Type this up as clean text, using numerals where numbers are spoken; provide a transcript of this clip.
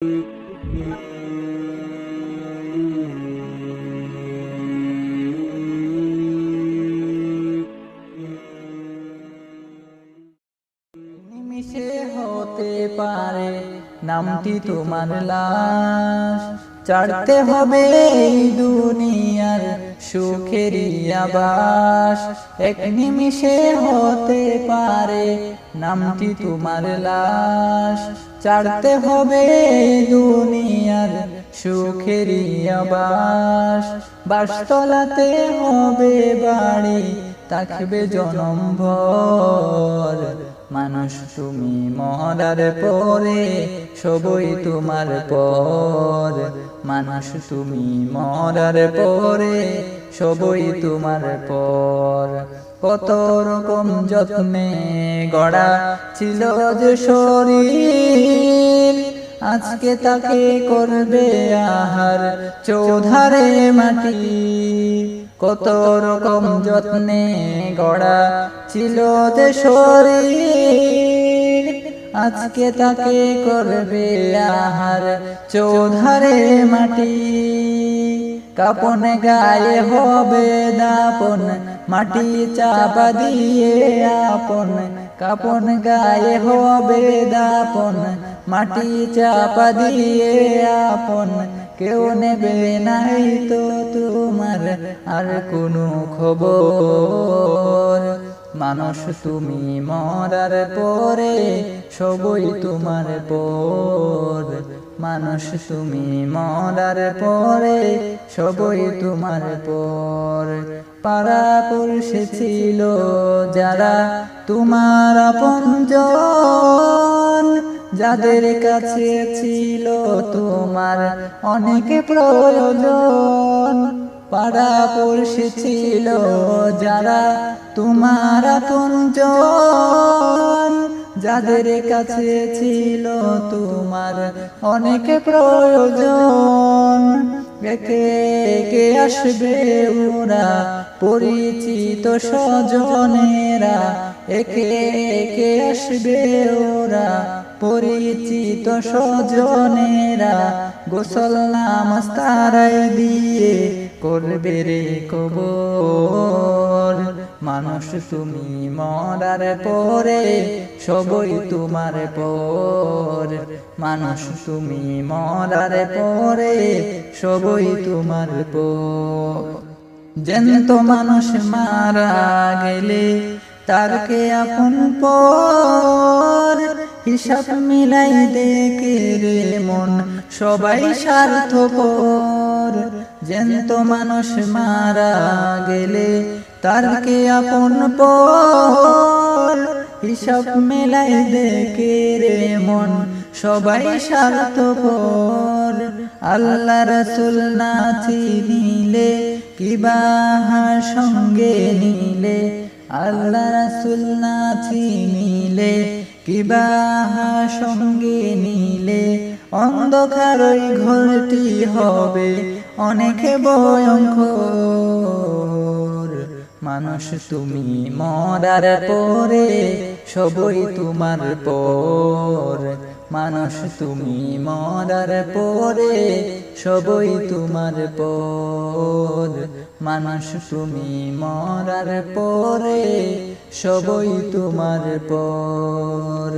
নিমিষে হতে পারে নামটি তোমার লাশ, ছাড়তে হবে এই দুনিয়ার সুখেরই আবাস। এক নিমিষে হতে পারে নামটি তোমার লাশ, ছাড়তে হবে এই দুনিয়ার সুখেরই আবাস। বাসতলাতে হবে বাড়ি, থাকবে জনমভর। মানুষ তুমি মরার পরে সবই তোমার পর। মানুষ তুমি মরার পরে সবই তোমার পর। কত রকম যত্নে গড়া ছিল যে শরীর, আজকে তাকে করবে আহার চৌধারে মাটি। কত রকম যত্নে গড়া ছিল যে শরীর, আজকে তাকে করবে আহার চৌধারে মাটি। কাপন গায়ে হবে দাপন, মাটি চাপা দিয়ে আপন। কাপন গায়ে হবে দাপন, মাটি চাপা দিয়ে আপন। কেউ নেবে নাই তো তোমার আর কোনো খবর। মানুষ তুমি মরার পরে সবই তোমার পর। মানুষ তুমি মরার পরে সবই তোমার পর। পাড়া পড়শি ছিল যারা তোমার আপনজন, যাদের কাছে ছিল তোমার অনেক প্রয়োজন। পাড়া পড়শি ছিল যারা তোমার আপনজন, যাদের কাছে ছিল তোমার অনেক প্রয়োজন। একে একে আসবে ওরা পরিচিত স্বজনেরা, একে একে আসবে ওরা পরিচিত স্বজনেরা। গোসল নামাজ তারাই দিয়ে করবে রে কবর। মানুষ তুমি মরার পরে সবই তোমার পর। মানুষ তুমি মরার পরে সবই তোমার পর। জ্যান্ত মানুষ মারা গেলে তারকে আপন পর, হিসাব মিলাই দেখে রে মন সবাই স্বার্থপর। জ্যান্ত মানুষ মারা গেলে তারকে আপন পর, হিসাব মিলাই দেখে রে মন সবাই স্বার্থপর। আল্লাহ রাসূল না চিনিলে কিবা সঙ্গে নিলে, আল্লাহ রাসূল না চিনিলে কিবা সঙ্গে নিলে। অন্ধকার ওই ঘরটি হবে অনেক ভয়ঙ্কর। মানুষ তুমি মরার পরে সবই তোমার পর। মানুষ তুমি মরার পরে সবই তোমার পর। মানুষ তুমি মরার পরে সবই তোমার পর।